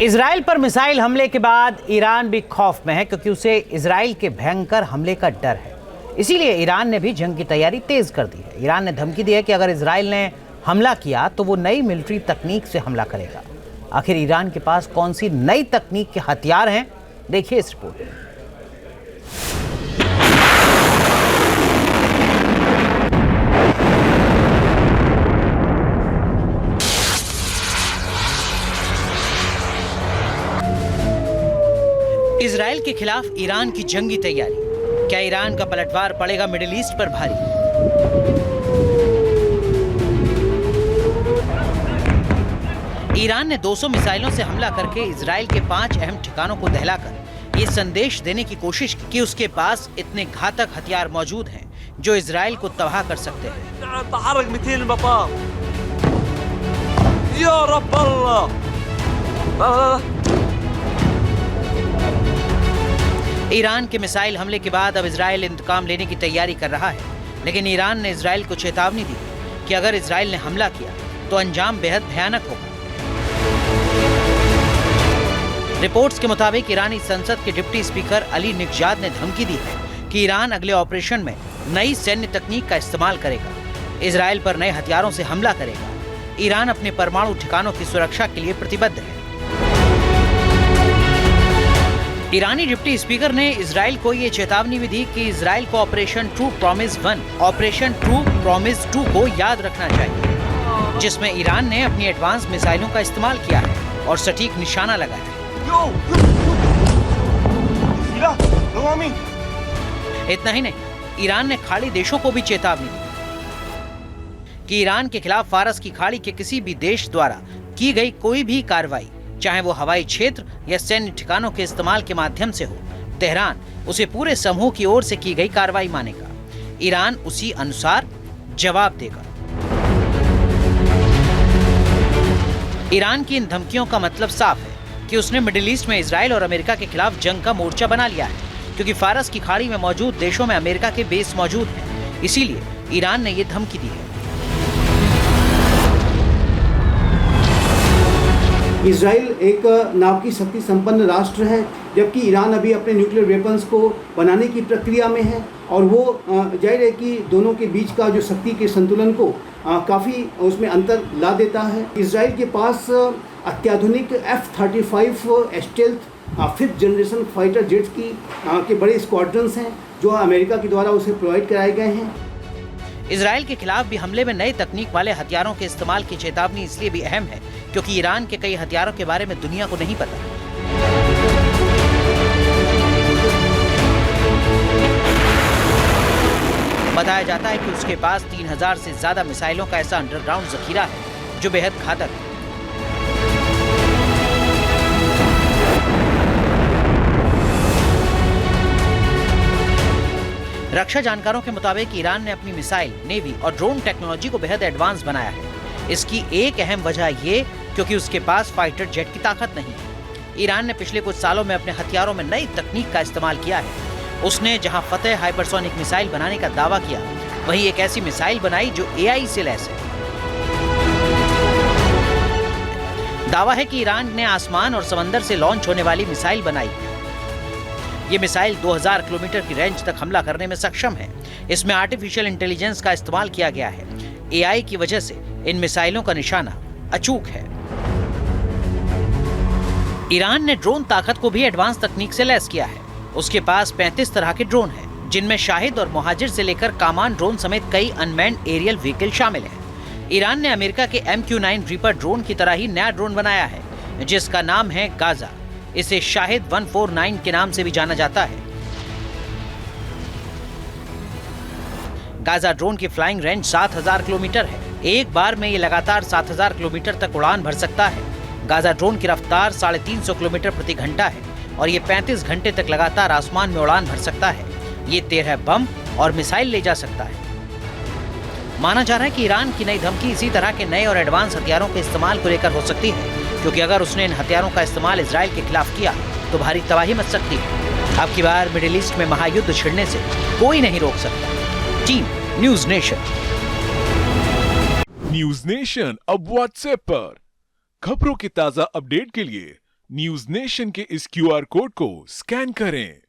Israel पर missile हमले के बाद ईरान भी खौफ में है, क्योंकि उसे इजराइल के भयंकर हमले का डर है। इसीलिए ईरान ने भी जंग की तैयारी तेज कर दी है। ईरान ने धमकी दी है कि अगर इजराइल ने हमला किया तो वो नई मिलिट्री तकनीक से हमला करेगा। आखिर ईरान के पास कौन सी नई तकनीक के हथियार हैं, देखिए इस रिपोर्ट में। इजराइल के खिलाफ ईरान की जंगी तैयारी। क्या ईरान का पलटवार पड़ेगा मिडिल ईस्ट पर भारी? ईरान ने 200 मिसाइलों से हमला करके इजराइल के 5 अहम ठिकानों को दहलाकर ये संदेश देने की कोशिश की कि उसके पास इतने घातक हथियार मौजूद हैं जो इजराइल को तबाह कर सकते हैं। ईरान के मिसाइल हमले के बाद अब इजराइल इंतकाम लेने की तैयारी कर रहा है, लेकिन ईरान ने इजराइल को चेतावनी दी कि अगर इजराइल ने हमला किया तो अंजाम बेहद भयानक होगा। रिपोर्ट्स के मुताबिक ईरानी संसद के डिप्टी स्पीकर अली निगजाद ने धमकी दी है कि ईरान अगले ऑपरेशन में नई सैन्य तकनीक का इस्तेमाल करेगा, इजराइल पर नए हथियारों से हमला करेगा। ईरान अपने परमाणु ठिकानों की सुरक्षा के लिए प्रतिबद्ध है। ईरानी डिप्टी स्पीकर ने इजराइल को ये चेतावनी भी दी कि इजराइल को operation true promise 1, operation true promise 2 को याद रखना चाहिए, जिसमें ईरान ने अपनी एडवांस मिसाइलों का इस्तेमाल किया है और सटीक निशाना लगाया है। इतना ही नहीं, ईरान ने खाड़ी देशों को भी चेतावनी दी कि ईरान के खिलाफ फारस की खाड़ी के किसी भी देश द्वारा की गई कोई भी कार्रवाई, चाहे वो हवाई क्षेत्र या सैन्य ठिकानों के इस्तेमाल के माध्यम से हो, तेहरान उसे पूरे समूह की ओर से की गई कार्रवाई मानेगा। ईरान उसी अनुसार जवाब देगा। ईरान की इन धमकियों का मतलब साफ है कि उसने मिडिल ईस्ट में इजराइल और अमेरिका के खिलाफ जंग का मोर्चा बना लिया है, क्योंकि फारस की खाड़ी में मौजूद देशों में अमेरिका के बेस मौजूद हैं। इसीलिए ईरान ने ये धमकी दी है। इजराइल एक नाव की शक्ति संपन्न राष्ट्र है, जबकि ईरान अभी अपने न्यूक्लियर वेपन्स को बनाने की प्रक्रिया में है, और वो जाहिर है कि दोनों के बीच का जो शक्ति के संतुलन को काफ़ी उसमें अंतर ला देता है। इजराइल के पास अत्याधुनिक F-35 stealth 5th generation fighter jets के बड़े स्क्वाड्रन्स हैं जो अमेरिका के द्वारा उसे प्रोवाइड कराए गए हैं। इजराइल के खिलाफ भी हमले में नए तकनीक वाले हथियारों के इस्तेमाल की चेतावनी इसलिए भी अहम है क्योंकि ईरान के कई हथियारों के बारे में दुनिया को नहीं पता। बताया जाता है कि उसके पास 3000 से ज्यादा मिसाइलों का ऐसा अंडरग्राउंड जखीरा है जो बेहद घातक है। रक्षा जानकारों के मुताबिक ईरान ने अपनी मिसाइल, नेवी और ड्रोन टेक्नोलॉजी को बेहद एडवांस बनाया है। इसकी एक अहम वजह ये क्योंकि उसके पास फाइटर जेट की ताकत नहीं है। ईरान ने पिछले कुछ सालों में अपने हथियारों में नई तकनीक का इस्तेमाल किया है। उसने जहां फतेह हाइपरसोनिक मिसाइल बनाने का दावा किया, वहीं एक ऐसी मिसाइल बनाई जो AI से लैस है। दावा है कि ईरान ने आसमान और समंदर से लॉन्च होने वाली मिसाइल बनाई है। ये मिसाइल 2000 किलोमीटर की रेंज तक हमला करने में सक्षम है। इसमें आर्टिफिशियल इंटेलिजेंस का इस्तेमाल किया गया है। AI की वजह से इन मिसाइलों का निशाना अचूक है। ईरान ने ड्रोन ताकत को भी एडवांस तकनीक से लैस किया है। उसके पास 35 तरह के ड्रोन हैं, जिनमें शाहिद और मुहाजिर से लेकर कामान ड्रोन समेत कई अनमैन्ड एरियल व्हीकल शामिल हैं। ईरान ने अमेरिका के MQ-9 रीपर ड्रोन की तरह ही नया ड्रोन बनाया है, जिसका नाम है गाजा। इसे शाहिद 149 के नाम से भी जाना जाता है। गाजा ड्रोन की फ्लाइंग रेंज 7000 किलोमीटर है। एक बार में ये लगातार 7000 किलोमीटर तक उड़ान भर सकता है। गाजा ड्रोन की रफ्तार 350 किलोमीटर प्रति घंटा है और ये 35 घंटे तक लगातार आसमान में उड़ान भर सकता है। ये 13 बम और मिसाइल ले जा सकता है। माना जा रहा है कि ईरान की नई धमकी इसी तरह के नए और एडवांस हथियारों के इस्तेमाल को लेकर हो सकती है, क्योंकि अगर उसने इन हथियारों का इस्तेमाल इजराइल के खिलाफ किया तो भारी तबाही मच सकती है। अब की बार मिडिल ईस्ट में महायुद्ध छिड़ने से कोई नहीं रोक सकता। Team news nation. News nation अब व्हाट्सएप पर खबरों की ताजा अपडेट के लिए न्यूज नेशन के इस क्यूआर कोड को स्कैन करें